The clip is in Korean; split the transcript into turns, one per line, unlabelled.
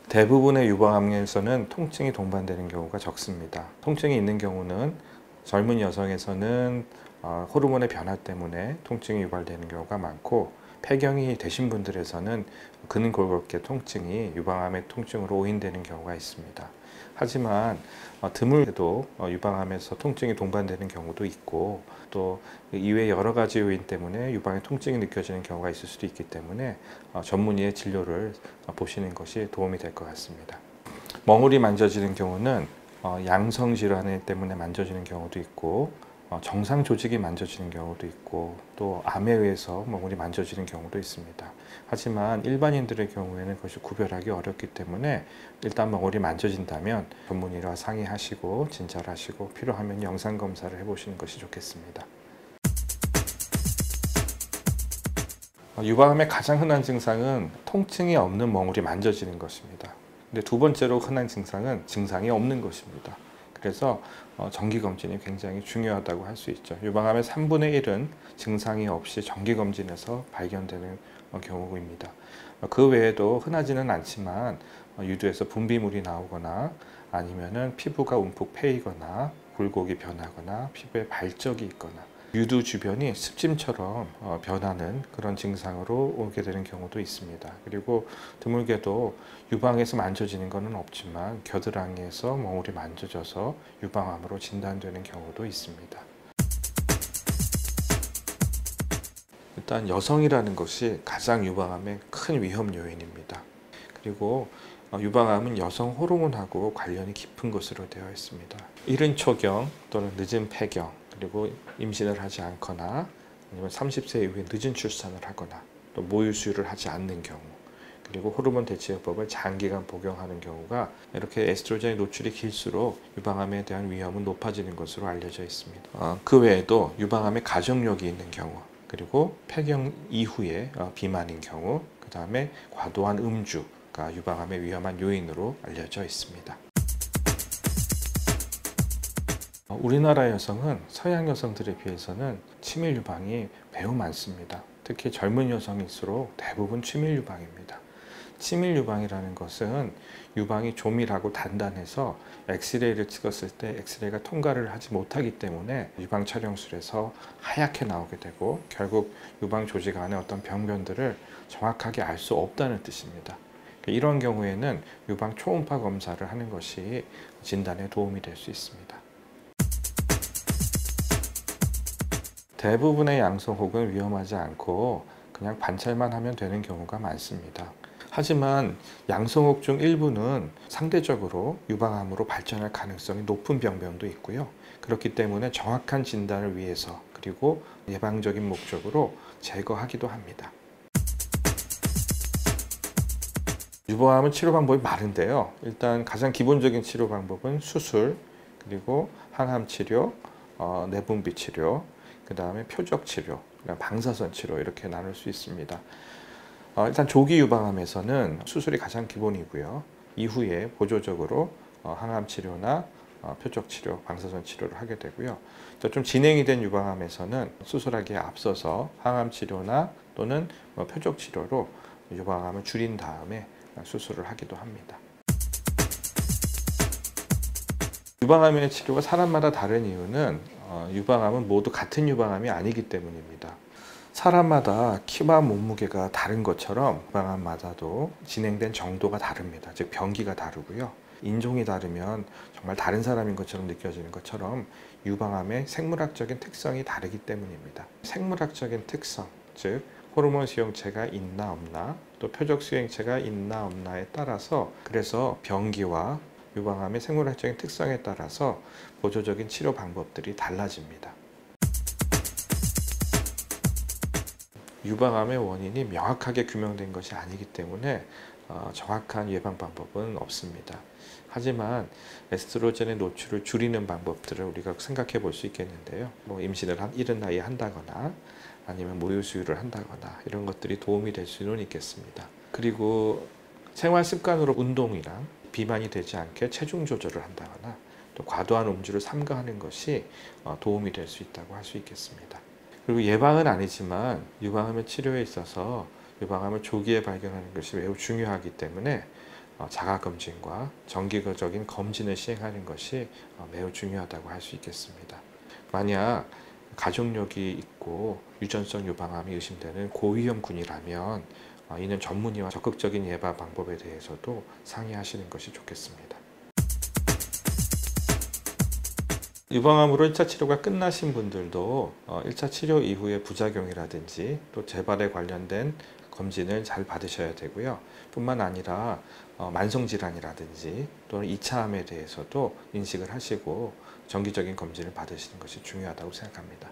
대부분의 유방암에서는 통증이 동반되는 경우가 적습니다. 통증이 있는 경우는 젊은 여성에서는 호르몬의 변화 때문에 통증이 유발되는 경우가 많고, 폐경이 되신 분들에서는 근골격계 통증이 유방암의 통증으로 오인되는 경우가 있습니다. 하지만 드물게도 유방암에서 통증이 동반되는 경우도 있고, 또 이외 여러 가지 요인 때문에 유방의 통증이 느껴지는 경우가 있을 수도 있기 때문에 전문의의 진료를 보시는 것이 도움이 될 것 같습니다. 멍울이 만져지는 경우는 양성 질환 때문에 만져지는 경우도 있고, 정상 조직이 만져지는 경우도 있고, 또 암에 의해서 멍울이 만져지는 경우도 있습니다. 하지만 일반인들의 경우에는 그것이 구별하기 어렵기 때문에 일단 멍울이 만져진다면 전문의와 상의하시고 진찰하시고 필요하면 영상 검사를 해보시는 것이 좋겠습니다. 유방암의 가장 흔한 증상은 통증이 없는 멍울이 만져지는 것입니다. 근데 두 번째로 흔한 증상은 증상이 없는 것입니다. 그래서 정기검진이 굉장히 중요하다고 할 수 있죠. 유방암의 3분의 1은 증상이 없이 정기검진에서 발견되는 경우입니다. 그 외에도 흔하지는 않지만 유두에서 분비물이 나오거나, 아니면은 피부가 움푹 패이거나, 굴곡이 변하거나, 피부에 발적이 있거나, 유두 주변이 습짐처럼 변하는 그런 증상으로 오게 되는 경우도 있습니다. 그리고 드물게도 유방에서 만져지는 것은 없지만 겨드랑이에서 멍울이 만져져서 유방암으로 진단되는 경우도 있습니다. 일단 여성이라는 것이 가장 유방암의 큰 위험 요인입니다. 그리고 유방암은 여성 호르몬하고 관련이 깊은 것으로 되어 있습니다. 이른 초경 또는 늦은 폐경, 그리고 임신을 하지 않거나, 아니면 30세 이후에 늦은 출산을 하거나, 또 모유 수유를 하지 않는 경우, 그리고 호르몬 대체요법을 장기간 복용하는 경우가, 이렇게 에스트로겐의 노출이 길수록 유방암에 대한 위험은 높아지는 것으로 알려져 있습니다. 그 외에도 유방암에 가족력이 있는 경우, 그리고 폐경 이후에 비만인 경우, 그 다음에 과도한 음주가 유방암의 위험한 요인으로 알려져 있습니다. 우리나라 여성은 서양 여성들에 비해서는 치밀 유방이 매우 많습니다. 특히 젊은 여성일수록 대부분 치밀 유방입니다. 치밀 유방이라는 것은 유방이 조밀하고 단단해서 엑스레이를 찍었을 때 엑스레이가 통과를 하지 못하기 때문에 유방 촬영술에서 하얗게 나오게 되고, 결국 유방 조직 안에 어떤 병변들을 정확하게 알 수 없다는 뜻입니다. 이런 경우에는 유방 초음파 검사를 하는 것이 진단에 도움이 될 수 있습니다. 대부분의 양성혹은 위험하지 않고 그냥 관찰만 하면 되는 경우가 많습니다. 하지만 양성혹 중 일부는 상대적으로 유방암으로 발전할 가능성이 높은 병변도 있고요. 그렇기 때문에 정확한 진단을 위해서, 그리고 예방적인 목적으로 제거하기도 합니다. 유방암은 치료 방법이 많은데요. 일단 가장 기본적인 치료 방법은 수술, 그리고 항암 치료, 내분비 치료, 그 다음에 표적 치료, 방사선 치료, 이렇게 나눌 수 있습니다. 일단 조기 유방암에서는 수술이 가장 기본이고요. 이후에 보조적으로 항암 치료나 표적 치료, 방사선 치료를 하게 되고요. 좀 진행이 된 유방암에서는 수술하기에 앞서서 항암 치료나 또는 표적 치료로 유방암을 줄인 다음에 수술을 하기도 합니다. 유방암의 치료가 사람마다 다른 이유는 유방암은 모두 같은 유방암이 아니기 때문입니다. 사람마다 키와 몸무게가 다른 것처럼 유방암마다도 진행된 정도가 다릅니다. 즉 병기가 다르고요. 인종이 다르면 정말 다른 사람인 것처럼 느껴지는 것처럼 유방암의 생물학적인 특성이 다르기 때문입니다. 생물학적인 특성, 즉 호르몬 수용체가 있나 없나, 또 표적 수용체가 있나 없나에 따라서, 그래서 병기와 유방암의 생물학적인 특성에 따라서 보조적인 치료 방법들이 달라집니다. 유방암의 원인이 명확하게 규명된 것이 아니기 때문에 정확한 예방 방법은 없습니다. 하지만 에스트로겐의 노출을 줄이는 방법들을 우리가 생각해 볼 수 있겠는데요. 임신을 이른 나이에 한다거나, 아니면 모유 수유를 한다거나, 이런 것들이 도움이 될 수는 있겠습니다. 그리고 생활 습관으로 운동이랑 비만이 되지 않게 체중 조절을 한다거나, 또 과도한 음주를 삼가하는 것이 도움이 될 수 있다고 할 수 있겠습니다. 그리고 예방은 아니지만 유방암의 치료에 있어서 유방암을 조기에 발견하는 것이 매우 중요하기 때문에 자가검진과 정기적인 검진을 시행하는 것이 매우 중요하다고 할 수 있겠습니다. 만약 가족력이 있고 유전성 유방암이 의심되는 고위험군이라면 이는 전문의와 적극적인 예방 방법에 대해서도 상의하시는 것이 좋겠습니다. 유방암으로 1차 치료가 끝나신 분들도 1차 치료 이후의 부작용이라든지 또 재발에 관련된 검진을 잘 받으셔야 되고요. 뿐만 아니라 만성질환이라든지 또는 2차암에 대해서도 인식을 하시고 정기적인 검진을 받으시는 것이 중요하다고 생각합니다.